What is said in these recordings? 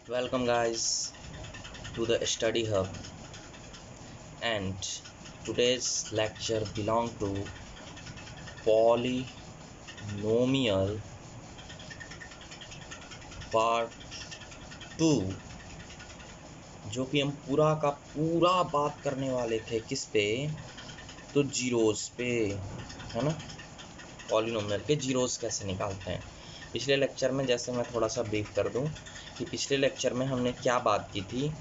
Welcome guys to the study hub, and today's lecture belong to polynomial part 2, जो कि हम पूरा का पूरा बात करने वाले थे किस पे, तो जीरोस पे, है ना। पॉलिनोमियल के जीरोस कैसे निकालते हैं। पिछले लेक्चर में, जैसे मैं थोड़ा सा ब्रीफ कर दूं, कि पिछले लेक्चर में हमने क्या बात की थी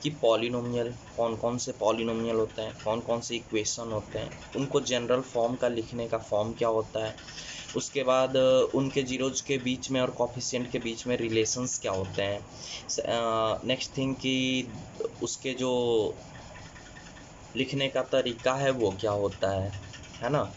कि पॉलिनोमियल, कौन कौन से पॉलिनोमियल होते हैं, कौन कौन से इक्वेशन होते हैं, उनको जनरल फॉर्म का लिखने का फॉर्म क्या होता है, उसके बाद उनके जीरोज के बीच में और कॉफिशिएंट के बीच में रिलेशंस क्या होते हैं। नेक्स्ट थिंग कि उसके जो लिखने का तरीका है वो क्या होता है ना।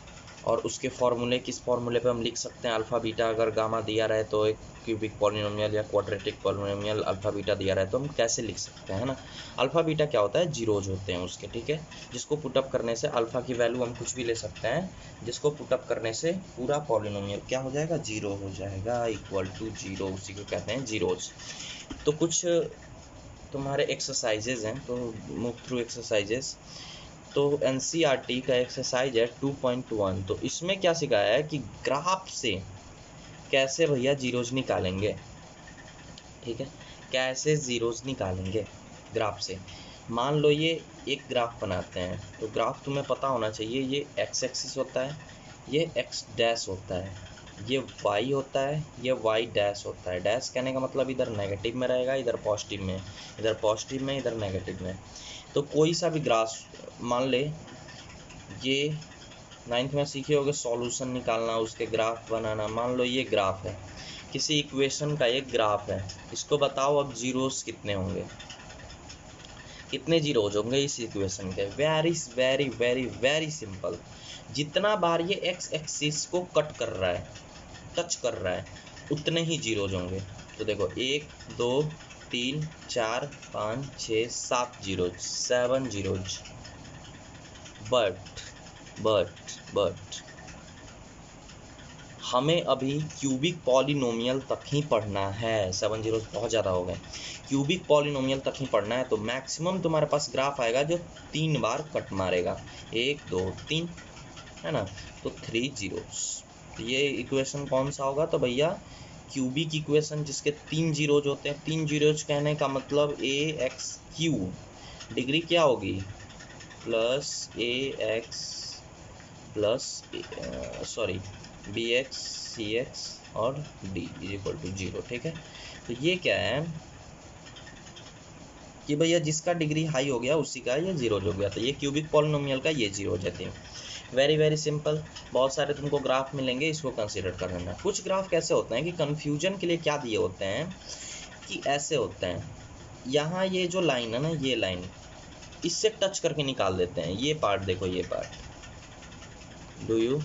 और उसके फॉर्मूले, किस फॉर्मूले पे हम लिख सकते हैं अल्फ़ा बीटा, अगर गामा दिया रहे तो एक क्यूबिक पॉलिनोमियल या क्वाड्रेटिक पॉलिनोमियल अल्फ़ा बीटा दिया रहे तो हम कैसे लिख सकते हैं ना। अल्फ़ा बीटा क्या होता है, जीरोज होते हैं उसके, ठीक है, जिसको पुटअप करने से अल्फ़ा की वैल्यू हम कुछ भी ले सकते हैं, जिसको पुटअप करने से पूरा पॉलिनोमियल क्या हो जाएगा, जीरो हो जाएगा, इक्वल टू जीरो, उसी को कहते हैं जीरोज। तो कुछ तुम्हारे एक्सरसाइजेज हैं, तो मूव थ्रू एक्सरसाइजेज। तो एनसीईआरटी का एक्सरसाइज है 2.1। तो इसमें क्या सिखाया है कि ग्राफ से कैसे भैया जीरोज निकालेंगे, ठीक है, कैसे जीरोज निकालेंगे ग्राफ से। मान लो ये एक ग्राफ बनाते हैं, तो ग्राफ तुम्हें पता होना चाहिए, ये एक्स एक्सिस होता है, ये एक्स डैश होता है, ये वाई होता है, ये वाई डैश होता है। डैश कहने का मतलब इधर नेगेटिव में रहेगा, इधर पॉजिटिव में, इधर पॉजिटिव में, इधर नेगेटिव में। तो कोई सा भी ग्राफ मान ले, ये 9th में सीखे होगे सॉल्यूशन निकालना, उसके ग्राफ बनाना। मान लो ये ग्राफ है, किसी इक्वेशन का एक ग्राफ है, इसको बताओ अब जीरोस कितने होंगे, कितने जीरोज होंगे इस इक्वेशन के। Very very very very simple, जितना बार ये एक्स एक्सिस को कट कर रहा है, टच कर रहा है, उतने ही जीरोज होंगे। तो देखो 1 2 3 4 5 6 7 जीरोज, 7 जीरोज। बट हमें अभी क्यूबिक पॉलिनोमियल तक ही पढ़ना है। 7 जीरोज बहुत ज़्यादा हो गए, क्यूबिक पॉलिनोमियल तक ही पढ़ना है। तो मैक्सिमम तुम्हारे पास ग्राफ आएगा जो 3 बार कट मारेगा, 1 2 3, है ना। तो 3 जीरोज। ये इक्वेशन कौन सा होगा, तो भैया क्यूबिक इक्वेशन जिसके 3 जीरोज होते हैं। 3 जीरोज कहने का मतलब ए एक्स क्यू, डिग्री क्या होगी, plus a x plus sorry b x c x और d is equal to zero, ठीक है। तो ये क्या है कि भैया जिसका डिग्री हाई हो गया उसी का ये जीरो हो गया, तो ये क्यूबिक पॉलिनोमियल का ये जीरो हो जाते हैं। Very very simple. बहुत सारे तुमको ग्राफ मिलेंगे, इसको कंसीडर कर लेना। कुछ ग्राफ कैसे होते हैं कि कन्फ्यूजन के लिए क्या दिए होते हैं कि ऐसे होते हैं, यहाँ ये जो लाइन है ना, ये लाइन इससे टच करके निकाल देते हैं। ये पार्ट देखो, ये part, do you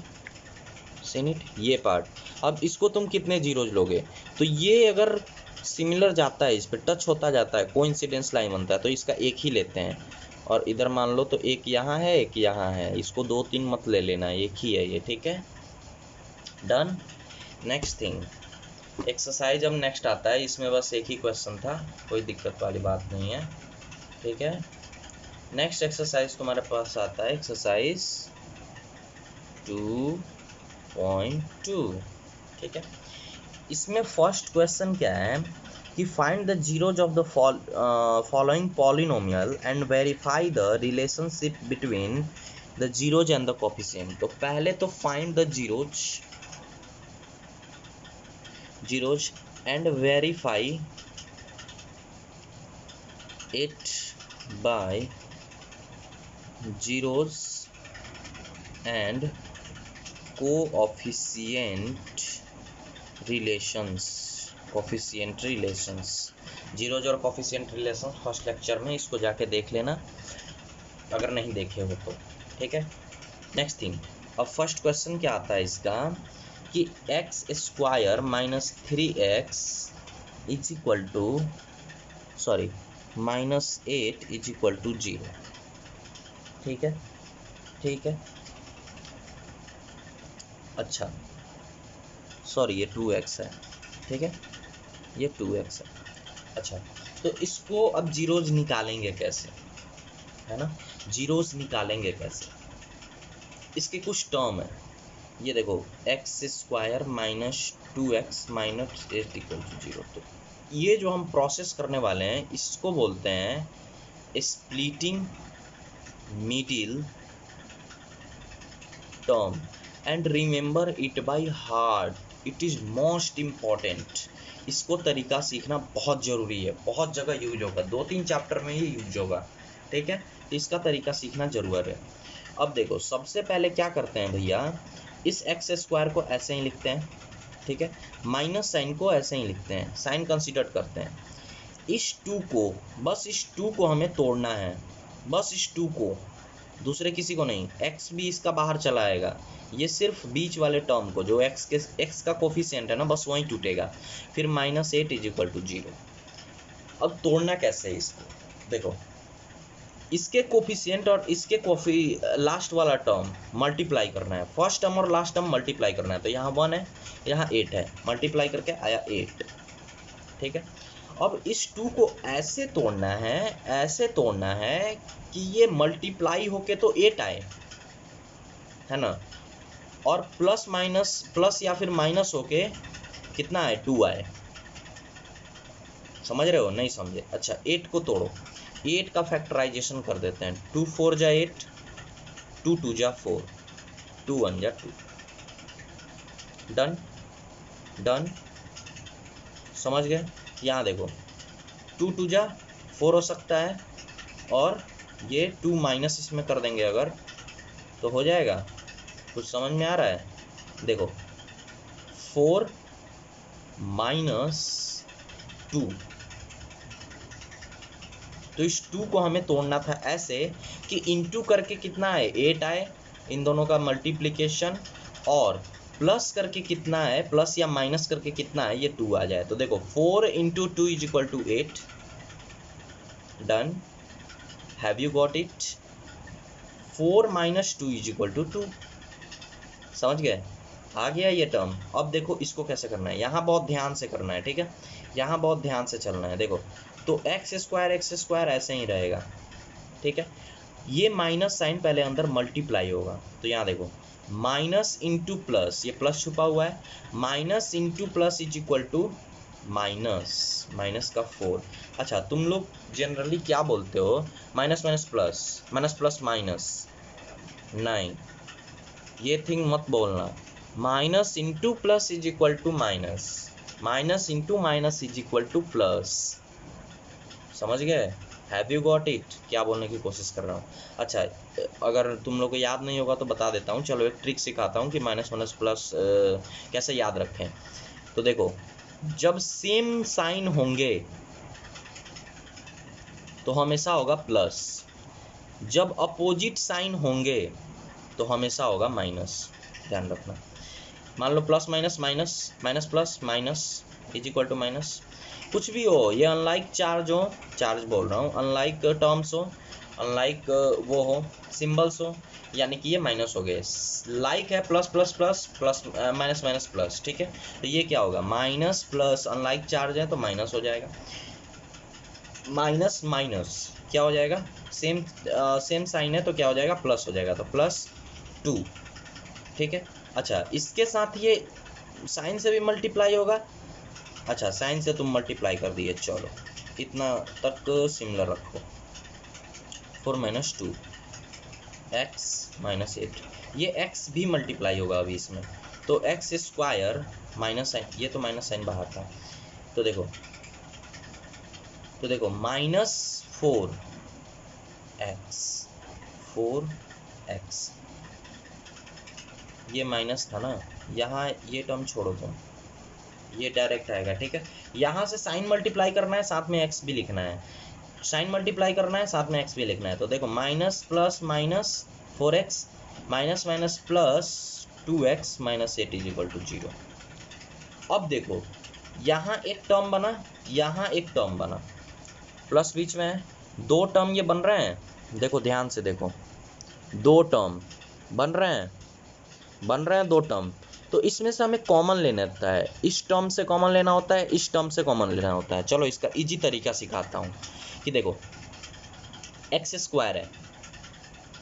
seen it, ये पार्ट। अब इसको तुम कितने जीरोज लोगे, तो ये अगर सिमिलर जाता है, इस पर टच होता जाता है, कोइंसिडेंस लाइन बनता है, तो इसका एक ही लेते हैं। और इधर मान लो तो एक यहाँ है, एक यहाँ है, इसको 2 3 मत ले लेना, एक ही है ये, ठीक है, डन। नेक्स्ट थिंग, एक्सरसाइज अब नेक्स्ट आता है, इसमें बस एक ही क्वेश्चन था, कोई दिक्कत वाली बात नहीं है, ठीक है। नेक्स्ट एक्सरसाइज तुम्हारे पास आता है एक्सरसाइज 2.2, ठीक है। इसमें फर्स्ट क्वेश्चन क्या है कि find the zeros of the following polynomial and verify the relationship between the zeros and the coefficient. तो पहले तो find the zeros and verify it by zeros and coefficient relations. Zeros और coefficient relation first lecture में, इसको जाके देख लेना अगर नहीं देखे हो तो, ठीक है। नेक्स्ट थिंग, अब फर्स्ट क्वेश्चन क्या आता है इसका कि x square minus 3x is equal to sorry -8 is equal to 0, ठीक है, ठीक है। अच्छा सॉरी, ये 2x है, ठीक है, ये 2x है। अच्छा, तो इसको अब जीरोज निकालेंगे कैसे, है ना, जीरोज निकालेंगे कैसे, इसके कुछ टर्म है। ये देखो x square minus 2x minus 8 equal to 0। तो ये जो हम प्रोसेस करने वाले हैं इसको बोलते हैं splitting middle term, and remember it by heart, it is most important. इसको तरीका सीखना बहुत ज़रूरी है, बहुत जगह यूज होगा, 2-3 चैप्टर में ही यूज होगा, ठीक है। तो इसका तरीका सीखना जरूर है। अब देखो सबसे पहले क्या करते हैं भैया, इस एक्स स्क्वायर को ऐसे ही लिखते हैं, ठीक है, माइनस साइन को ऐसे ही लिखते हैं, साइन कंसीडर करते हैं। इस 2 को, बस इस 2 को हमें तोड़ना है, बस इस 2 को, दूसरे किसी को नहीं। x भी इसका बाहर चला आएगा, ये सिर्फ बीच वाले टर्म को, जो x का कोफिशिएंट है ना, बस वहीं टूटेगा। फिर -8 इज इक्वल टू 0। अब तोड़ना कैसे है इसको, देखो इसके कोफिशिएंट और इसके लास्ट वाला टर्म मल्टीप्लाई करना है, फर्स्ट टर्म और लास्ट टर्म मल्टीप्लाई करना है। तो यहाँ 1 है, यहाँ 8 है, मल्टीप्लाई करके आया 8, ठीक है। अब इस 2 को ऐसे तोड़ना है, ऐसे तोड़ना है कि ये मल्टीप्लाई होके तो 8 आए, है ना, और प्लस माइनस, प्लस या फिर माइनस होके कितना आए, 2 आए। समझ रहे हो, नहीं समझे, अच्छा 8 को तोड़ो, 8 का फैक्टराइजेशन कर देते हैं, 2 4 जा 8, 2 2 जा 4, 2 1 जा 2, डन डन, समझ गए। यहाँ देखो 2 2 जा 4 हो सकता है, और ये 2 माइनस इसमें कर देंगे अगर, तो हो जाएगा। कुछ समझ में आ रहा है, देखो 4 माइनस 2, तो इस 2 को हमें तोड़ना था ऐसे कि इंटू करके कितना है, 8 आए, इन दोनों का मल्टीप्लिकेशन, और प्लस करके कितना है, प्लस या माइनस करके कितना है, ये 2 आ जाए। तो देखो 4 into 2 is equal to 8, done, have you got it. 4 minus 2 is equal to 2, समझ गए, आ गया ये टर्म। अब देखो इसको कैसे करना है, यहाँ बहुत ध्यान से करना है, ठीक है, यहाँ बहुत ध्यान से चलना है। देखो तो एक्स स्क्वायर ऐसे ही रहेगा, ठीक है, ये माइनस साइन पहले अंदर मल्टीप्लाई होगा। तो यहाँ देखो माइनस इंटू प्लस, ये प्लस छुपा हुआ है, minus into plus is equal to minus, minus का 4। अच्छा तुम लोग जनरली क्या बोलते हो, minus minus plus, minus plus minus, नहीं ये थिंग मत बोलना, minus into plus is equal to minus, minus into minus is equal to plus, समझ गए, हैव यू गॉट इट, क्या बोलने की कोशिश कर रहा हूँ। अच्छा अगर तुम लोग को याद नहीं होगा तो बता देता हूँ, चलो एक ट्रिक सिखाता हूँ कि माइनस माइनस प्लस कैसे याद रखें। तो देखो जब सेम साइन होंगे तो हमेशा होगा प्लस, जब अपोजिट साइन होंगे तो हमेशा होगा माइनस, ध्यान रखना। मान लो plus minus minus, minus plus minus is equal to minus, कुछ भी हो, ये अनलाइक चार्ज हो, चार्ज बोल रहा हूँ, अनलाइक टर्म्स हो, अनलाइक वो हो, सिंबल्स हो, यानी कि ये माइनस हो गए। लाइक है plus plus plus plus minus minus plus, ठीक है, तो ये क्या होगा, माइनस प्लस, अनलाइक चार्ज है तो माइनस हो जाएगा, माइनस माइनस क्या हो जाएगा, सेम साइन है तो क्या हो जाएगा, प्लस हो जाएगा, तो प्लस 2, ठीक है। अच्छा इसके साथ ये साइन से भी मल्टीप्लाई होगा, अच्छा साइन से तुम मल्टीप्लाई कर दिए, चलो इतना तक सिमिलर रखो, 4 माइनस 2 एक्स माइनस 8, ये एक्स भी मल्टीप्लाई होगा अभी इसमें, तो एक्स स्क्वायर माइनस साइन, ये तो माइनस साइन बाहर था, तो देखो माइनस 4x, ये माइनस था ना, यहाँ ये टर्म छोड़ो तुम, ये डायरेक्ट आएगा, ठीक है। यहाँ से साइन मल्टीप्लाई करना है, साथ में एक्स भी लिखना है, साइन मल्टीप्लाई करना है, साथ में एक्स भी लिखना है। तो देखो minus plus minus 4x minus minus plus 2x minus 8 is equal to 0। अब देखो यहाँ एक टर्म बना, यहाँ एक टर्म बना, प्लस बीच में है, 2 टर्म ये बन रहे हैं, देखो ध्यान से देखो, 2 टर्म बन रहे हैं 2 टर्म, तो इसमें से हमें कॉमन लेना होता है, इस टर्म से कॉमन लेना होता है, इस टर्म से कॉमन लेना होता है। चलो इसका इजी तरीका सिखाता हूँ कि देखो एक्स स्क्वायर है,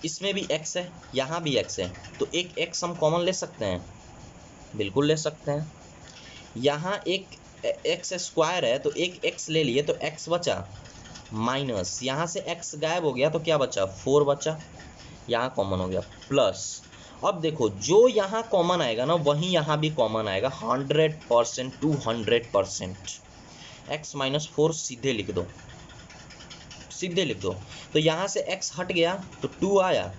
इसमें भी एक्स है, यहाँ भी एक्स है, तो एक एक्स हम कॉमन ले सकते हैं, बिल्कुल ले सकते हैं। यहाँ एक एक्स स्क्वायर है तो एक एक्स ले लिए तो एक्स बचा, माइनस यहाँ से एक्स गायब हो गया तो क्या बचा, 4 बचा, यहाँ कॉमन हो गया, प्लस अब देखो जो यहाँ कॉमन आएगा ना वहीं यहाँ भी कॉमन आएगा 100%, 200%। x माइनस 4 सीधे लिख दो, सीधे लिख दो। तो यहाँ से x हट गया तो 2 आया,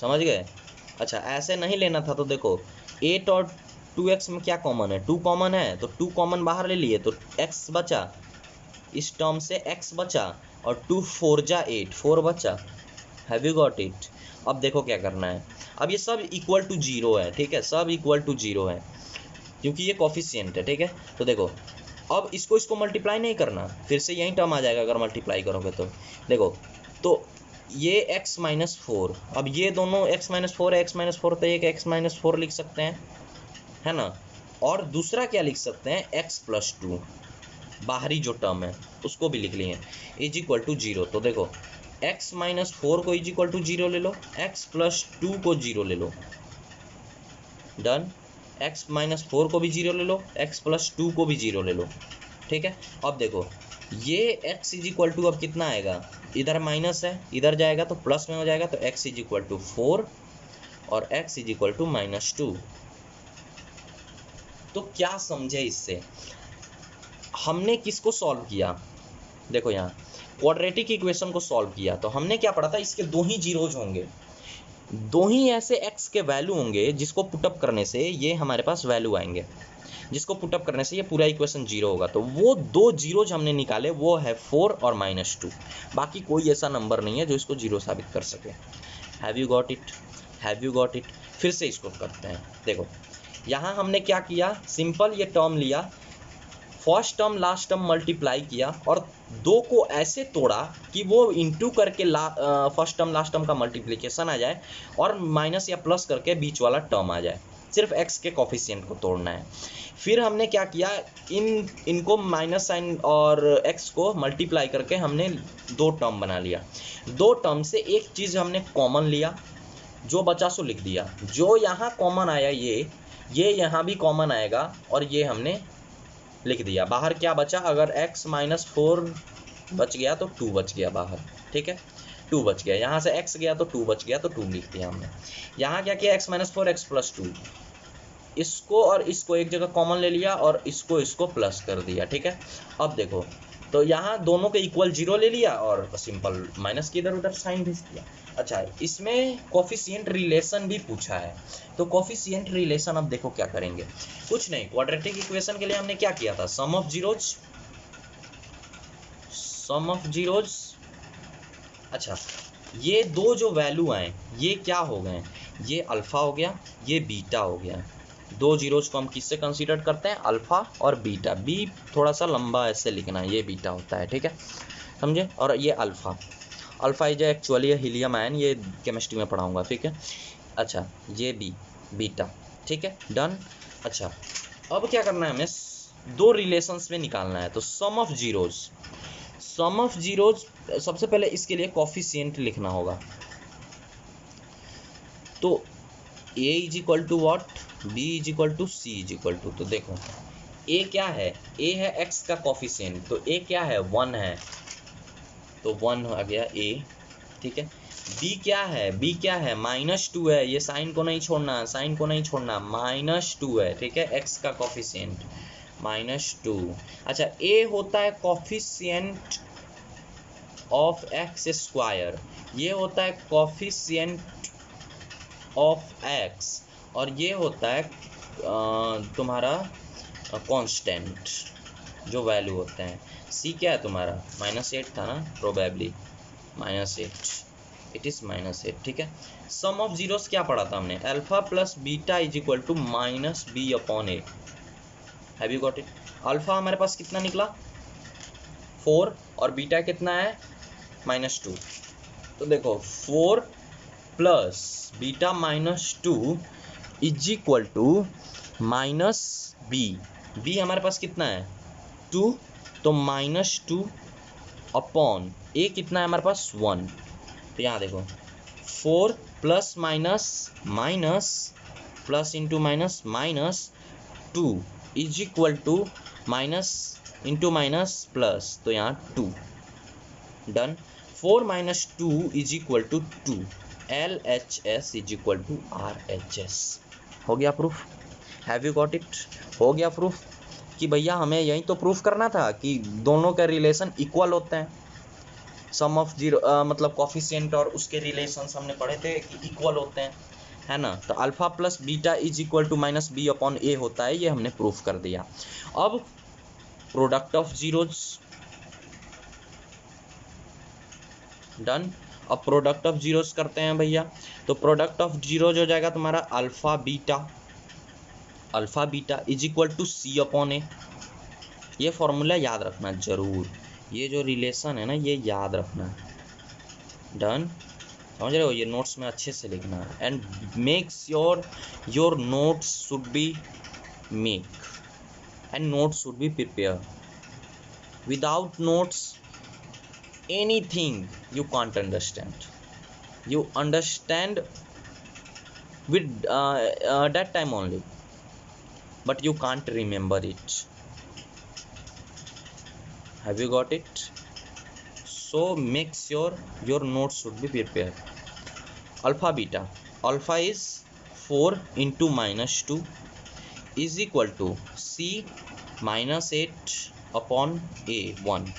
समझ गए। अच्छा ऐसे नहीं लेना था तो देखो 8 और 2x में क्या कॉमन है, 2 कॉमन है, तो 2 कॉमन बाहर ले लिए तो x बचा, इस टर्म से x बचा, और 2 4 जा 8, 4 बचा। Have you got it. अब देखो क्या करना है, अब ये सब इक्वल टू 0 है, ठीक है, सब इक्वल टू 0 है क्योंकि ये कोफिशिएंट है, ठीक है। तो देखो अब इसको मल्टीप्लाई नहीं करना, फिर से यही टर्म आ जाएगा अगर मल्टीप्लाई करोगे तो। देखो तो ये x माइनस 4, अब ये दोनों x माइनस 4 है, x माइनस 4 तो एक x माइनस 4 लिख सकते हैं, है ना। और दूसरा क्या लिख सकते हैं, x प्लस 2, बाहरी जो टर्म है उसको भी लिख लिए, इज इक्वल टू 0। तो देखो x माइनस 4 को इज इक्वल टू 0 ले लो, x प्लस 2 को 0 ले लो, डन। x माइनस 4 को भी 0 ले लो, x प्लस 2 को भी 0 ले लो, ठीक है। अब देखो ये x इज इक्वल टू अब कितना आएगा, इधर माइनस है, इधर जाएगा तो प्लस में हो जाएगा, तो x इज इक्वल टू 4 और x is equal to minus 2। तो क्या समझे इससे, हमने किसको सॉल्व किया, देखो यहाँ क्वाड्रेटिक इक्वेशन को सॉल्व किया तो हमने क्या पढ़ा था, इसके दो ही जीरोज होंगे, दो ही ऐसे x के वैल्यू होंगे जिसको पुटअप करने से ये हमारे पास वैल्यू आएंगे, जिसको पुटअप करने से ये पूरा इक्वेशन 0 होगा। तो वो दो जीरोज हमने निकाले, वो है 4 और -2, बाकी कोई ऐसा नंबर नहीं है जो इसको 0 साबित कर सके। Have you got it, have you got it. फिर से इसको करते हैं, देखो यहाँ हमने क्या किया, सिंपल ये टर्म लिया, first term last term multiply किया और दो को ऐसे तोड़ा कि वो इंटू करके फर्स्ट टर्म लास्ट टर्म का मल्टीप्लिकेशन आ जाए और माइनस या प्लस करके बीच वाला टर्म आ जाए, सिर्फ x के कोफिशिएंट को तोड़ना है। फिर हमने क्या किया, इनको माइनस साइन और x को मल्टीप्लाई करके हमने दो टर्म बना लिया, दो टर्म से एक चीज़ हमने कॉमन लिया, जो बचा सो लिख दिया, जो यहाँ कॉमन आया ये यहाँ भी कॉमन आएगा और ये हमने लिख दिया। बाहर क्या बचा, अगर x माइनस 4 बच गया तो 2 बच गया बाहर, ठीक है, 2 बच गया, यहाँ से x गया तो 2 बच गया तो 2 लिख दिया हमने। यहाँ क्या किया, x माइनस 4 x प्लस 2, इसको और इसको एक जगह कॉमन ले लिया और इसको प्लस कर दिया, ठीक है। अब देखो तो यहाँ दोनों के इक्वल 0 ले लिया और सिंपल माइनस की इधर उधर साइन भेज दिया। अच्छा इसमें कोफिशिएंट रिलेशन भी पूछा है, तो कोफिशिएंट रिलेशन अब देखो क्या करेंगे, कुछ नहीं, क्वाड्रेटिक इक्वेशन के लिए हमने क्या किया था, सम ऑफ जीरोज। अच्छा ये दो जो वैल्यू आए ये क्या हो गए, ये अल्फा हो गया, ये बीटा हो गया। दो जीरोज को हम किससे कंसीडर करते हैं, अल्फा और बीटा, बी थोड़ा सा लंबा ऐसे लिखना है, ये बीटा होता है, ठीक है, समझे। और ये alpha is actually helium ion, ये केमिस्ट्री में पढ़ाऊंगा, ठीक है। अच्छा ये बीटा, ठीक है, डन। अच्छा अब क्या करना है, हमें दो रिलेशंस में निकालना है, तो सम ऑफ जीरोज सबसे पहले इसके लिए कोफिशिएंट लिखना होगा, तो a is equal to what, b is equal to c is equal to, तो देखो a क्या है, a है x का कोफिशिएंट, तो a क्या है 1 है, तो 1 आ गया a, ठीक है। b क्या है, -2 है, ये साइन को नहीं छोड़ना, -2 है, ठीक है, x का कोफिशिएंट -2। अच्छा a होता है कोफिशिएंट ऑफ x स्क्वायर, ये होता है कोफिशिएंट ऑफ x, और ये होता है तुम्हारा कांस्टेंट जो वैल्यू होते हैं। c क्या है तुम्हारा, -8 था ना, प्रोबेबली -8, इट इज़ -8, ठीक है। सम ऑफ जीरोस क्या पढ़ा था हमने, alpha plus beta is equal to -b/a। Have you got it. Alpha हमारे पास कितना निकला 4 और बीटा कितना है -2, तो देखो 4 plus beta -2 is equal to minus b. B हमारे पास कितना है 2, तो -2 अपॉन ए कितना है हमारे पास 1। तो यहाँ देखो 4 plus minus minus plus into minus minus 2 is equal to minus into minus plus, तो यहाँ 2 done. 4 minus 2 is equal to 2, LHS is equal to RHS। हो गया proof? Have you got it? हो गया प्रूफ कि भैया हमें यही तो प्रूफ करना था कि दोनों के रिलेशन इक्वल होते हैं। सम ऑफ जीरो मतलब कॉफिशिएंट और उसके रिलेशंस हमने पढ़े थे कि इक्वल होते हैं, है ना। तो alpha plus beta is equal to minus b upon a होता है, ये हमने प्रूफ कर दिया। अब प्रोडक्ट ऑफ जीरोज डन। अब प्रोडक्ट ऑफ जीरोज करते हैं भैया। तो प्रोडक्ट ऑफ जीरोज हो जाएगा तुम्हारा alpha beta is equal to c upon a. ये फॉर्मूला याद रखना जरूर, ये जो रिलेशन है ना ये याद रखना। डन, समझ रहे हो? ये नोट्स में अच्छे से लिखना है। And makes your notes should be make and notes should be prepare. Without notes anything you can't understand. You understand with that time only, but you can't remember it. Have you got it? So make sure your notes should be prepared. Alpha beta, alpha is 4 into minus 2 is equal to C minus 8 upon A 1.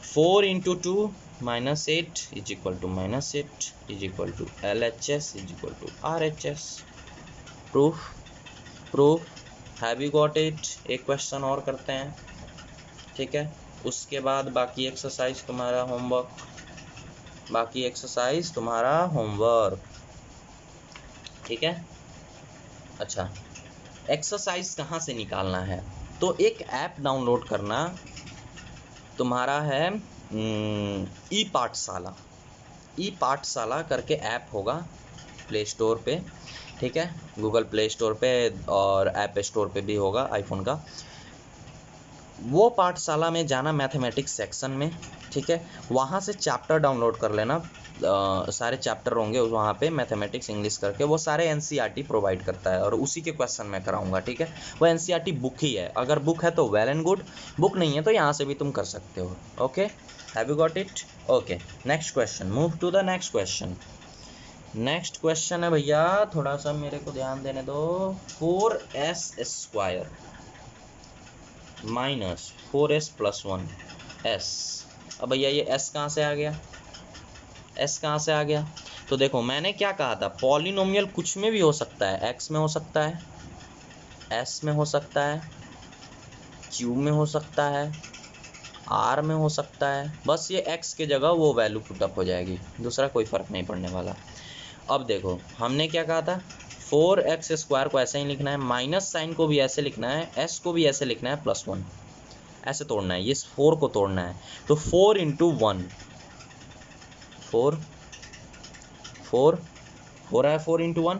4 into 2 minus 8 is equal to minus 8 is equal to LHS is equal to RHS. Proof have you got it? एक question और करते हैं, ठीक है। उसके बाद बाकी exercise तुम्हारा होमवर्क, ठीक है। अच्छा, एक्सरसाइज कहाँ से निकालना है? तो एक ऐप डाउनलोड करना तुम्हारा है ई पाठशाला करके ऐप होगा प्ले स्टोर पे, ठीक है। गूगल प्ले स्टोर पे और ऐप स्टोर पे भी होगा आईफोन का। वो पाठशाला में जाना मैथमेटिक्स सेक्शन में, ठीक है। वहाँ से चैप्टर डाउनलोड कर लेना, सारे चैप्टर होंगे वहाँ पे मैथमेटिक्स इंग्लिश करके, वो सारे एनसीईआरटी प्रोवाइड करता है और उसी के क्वेश्चन मैं कराऊंगा, ठीक है। वो एनसीईआरटी बुक ही है, अगर बुक है तो वेल एंड गुड, बुक नहीं है तो यहाँ से भी तुम कर सकते हो। Okay, have you got it? Okay, next question, move to the next question. Next question है भैया, थोड़ा सा मेरे को ध्यान देने दो। 4s² minus 4s plus 1s। अब भैया ये s कहाँ से आ गया? तो देखो मैंने क्या कहा था, पॉलिनोमियल कुछ में भी हो सकता है, x में हो सकता है, s में हो सकता है, q में हो सकता है, r में हो सकता है। बस ये x के जगह वो वैल्यू पुट अप हो जाएगी, दूसरा कोई फर्क नहीं पड़ने वाला। अब देखो हमने क्या कहा था, 4x² को ऐसे ही लिखना है, माइनस साइन को भी ऐसे लिखना है, s को भी ऐसे लिखना है, +1 ऐसे तोड़ना है, ये 4 को तोड़ना है। तो 4 into 1 4 रहा है, 4 into 1।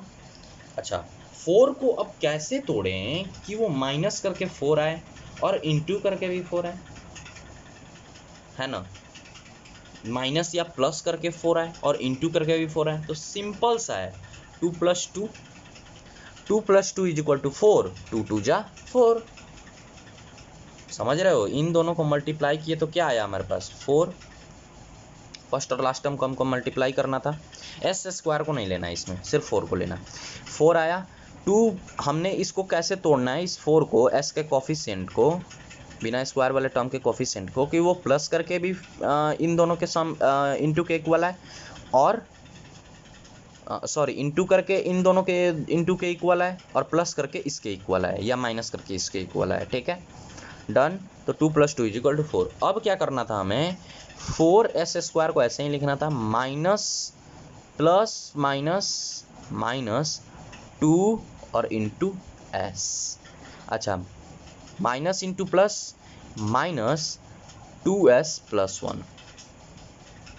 अच्छा, 4 को अब कैसे तोड़ें कि वो माइनस करके 4 आए और इंटू करके भी 4 आए, है ना। माइनस या प्लस करके 4 आए और इंटू करके भी 4 आए, तो सिंपल सा है, 2 + 2 इज इक्वल टू 4, 2 2 जा 4। समझ रहे हो? इन दोनों को मल्टीप्लाई किए तो क्या आया हमारे पास, 4। फर्स्ट और लास्ट टर्म को हमको मल्टीप्लाई करना था, s² को नहीं लेना, इसमें सिर्फ 4 को लेना। 4 आया, 2 हमने इसको कैसे तोड़ना है, इस 4 को s के कोफिशिएंट को, बिना स्क्वायर वाले टर्म के कोफिशिएंट को, कि वो प्लस करके भी इन दोनों के सम इंटू के इक्वल है, और सॉरी इंटू करके इन दोनों के इंटू के इक्वल है, और प्लस करके इसके इक्वल है, या माइनस करके इसके इक्वल है, ठीक है। डन। तो 2 + 2 = 4। अब क्या करना था हमें, 4s² को ऐसे ही लिखना था, माइनस प्लस माइनस 2 और इंटू s। अच्छा, minus into plus minus 2s + 1,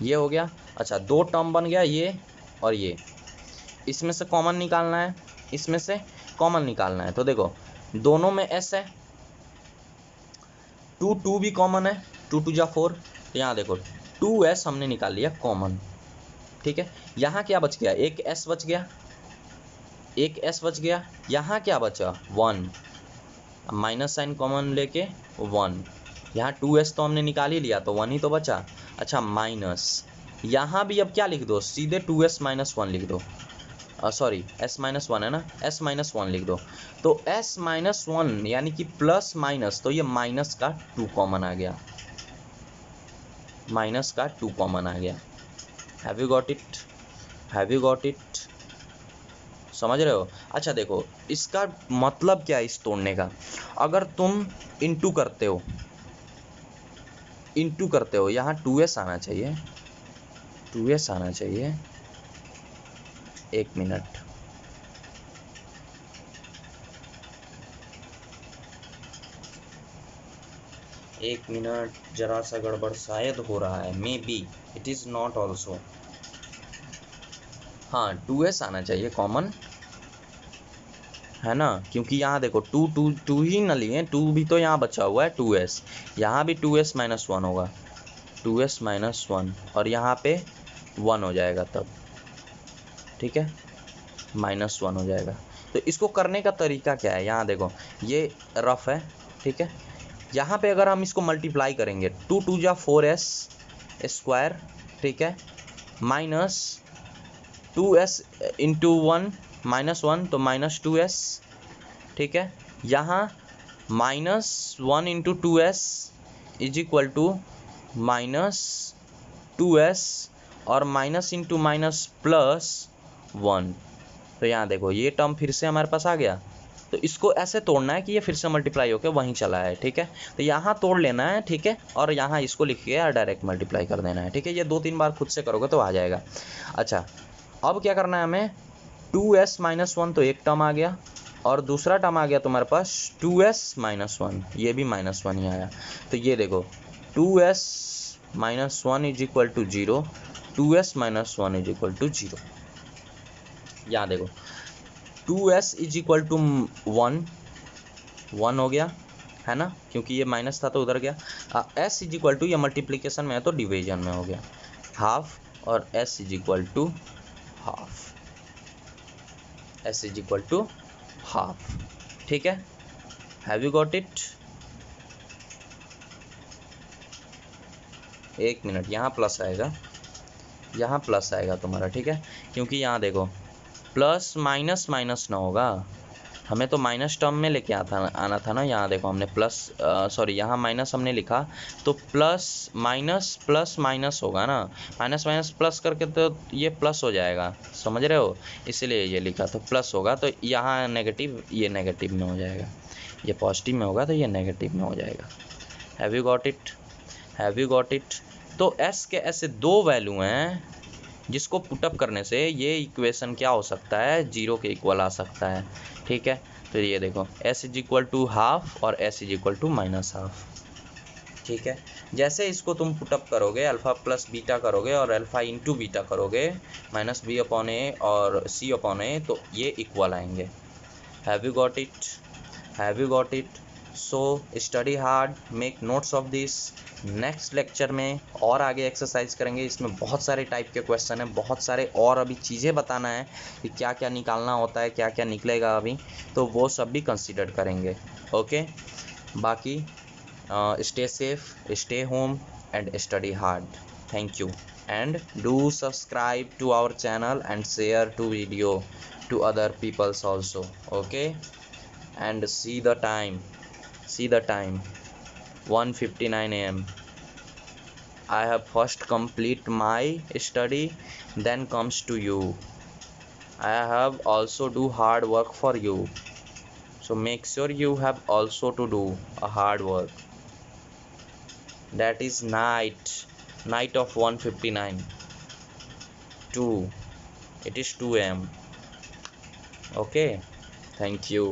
ये हो गया। अच्छा, 2 टर्म बन गया, ये और ये, इसमें से कॉमन निकालना है, इसमें से कॉमन निकालना है। तो देखो दोनों में s है, 2 भी कॉमन है, 2 जा 4, तो यहाँ देखो 2s हमने निकाल लिया कॉमन, ठीक है। यहाँ क्या बच गया, एक s बच गया, एक s बच गया। यहाँ क्या बचा, 1, माइनस साइन कॉमन लेके 1, यहाँ 2s तो हमने निकाल ही लिया तो 1 ही तो बचा। अच्छा माइनस, यहाँ भी अब क्या लिख दो, सीधे 2s माइनस 1 लिख दो, सॉरी s माइनस 1 है ना, s माइनस 1 लिख दो। तो s माइनस 1 यानी कि प्लस माइनस, तो ये माइनस का 2 कॉमन आ गया, माइनस का 2 कॉमन आ गया। Have you got it, have you got it, समझ रहे हो। अच्छा देखो इसका मतलब क्या है इस तोड़ने का, अगर तुम इंटू करते हो, इंटू करते हो, यहाँ 2s आना चाहिए, 2s आना चाहिए, 1 मिनट, एक मिनट, जरा सा गड़बड़ शायद हो रहा है, may be it is not also, हाँ 2s आना चाहिए कॉमन, है ना, क्योंकि यहाँ देखो 2 ही न लिए, 2 भी तो यहाँ बचा हुआ है, 2s, यहाँ भी 2s माइनस 1 होगा, 2s माइनस 1, और यहाँ पे 1 हो जाएगा तब, ठीक है, माइनस 1 हो जाएगा। तो इसको करने का तरीका क्या है, यहाँ देखो ये रफ है, ठीक है, यहाँ पे अगर हम इसको मल्टीप्लाई करेंगे, 2 जा 4s स्क्वायर, ठीक है, माइनस 2s इंटू 1 माइनस 1, तो माइनस 2s, ठीक है, यहाँ minus 1 into 2s is equal to minus 2s, और माइनस इंटू माइनस प्लस 1, तो यहाँ देखो ये टर्म फिर से हमारे पास आ गया। तो इसको ऐसे तोड़ना है कि ये फिर से मल्टीप्लाई होकर वहीं चला है, ठीक है, तो यहाँ तोड़ लेना है, ठीक है, और यहाँ इसको लिख के डायरेक्ट मल्टीप्लाई कर देना है, ठीक है, ये 2-3 बार खुद से करोगे तो आ जाएगा। अच्छा अब क्या करना है हमें, 2s माइनस 1, तो एक टर्म आ गया, और दूसरा टर्म आ गया तुम्हारे पास 2s माइनस 1, ये भी माइनस 1 ही आया। तो ये देखो 2s minus 1 is equal to 0, 2s minus 1 is equal to 0। यहाँ देखो 2s इज इक्वल टू 1 हो गया, है ना, क्योंकि ये माइनस था तो उधर गया। s इज इक्वल टू, ये मल्टीप्लिकेशन में है तो डिवीजन में हो गया, हाफ, और s is equal to half, s is equal to half, ठीक है। Have you got it, 1 minute, यहाँ प्लस आएगा, यहाँ प्लस आएगा तुम्हारा, ठीक है, क्योंकि यहाँ देखो प्लस माइनस माइनस ना होगा, हमें तो माइनस टर्म में लेके आना था ना, यहाँ देखो हमने प्लस, सॉरी यहाँ माइनस हमने लिखा, तो प्लस माइनस प्लस माइनस होगा ना, माइनस माइनस प्लस करके तो ये प्लस हो जाएगा, समझ रहे हो, इसलिए ये लिखा, तो प्लस होगा तो यहाँ नेगेटिव, ये नेगेटिव में हो जाएगा, ये पॉजिटिव में होगा तो ये नेगेटिव में हो जाएगा। Have you got it, have you got it. तो s के ऐसे 2 वैल्यू हैं जिसको पुटअप करने से ये इक्वेशन क्या हो सकता है, 0 के इक्वल आ सकता है, ठीक है। तो ये देखो s is equal to half और s is equal to minus half, ठीक है। जैसे इसको तुम पुटअप करोगे, अल्फ़ा प्लस बीटा करोगे और अल्फ़ा इंटू बीटा करोगे, माइनस b अपॉन ए और c अपॉन ए, तो ये इक्वल आएंगे। Have you got it, have you got it. So study hard, make notes of this. Next lecture में और आगे एक्सरसाइज करेंगे, इसमें बहुत सारे टाइप के क्वेश्चन हैं, बहुत सारे और अभी चीज़ें बताना है कि क्या क्या निकालना होता है, क्या क्या निकलेगा अभी, तो वो सब भी कंसीडर करेंगे, ओके। बाकी stay safe, stay home and study hard. Thank you and do subscribe to our channel and share to video to other peoples also, okay, and see the time, 1:59 AM. I have first complete my study, then comes to you. I have also do hard work for you, so make sure you have also to do a hard work. That is night of 1:59 2, it is 2 AM, okay. Thank you.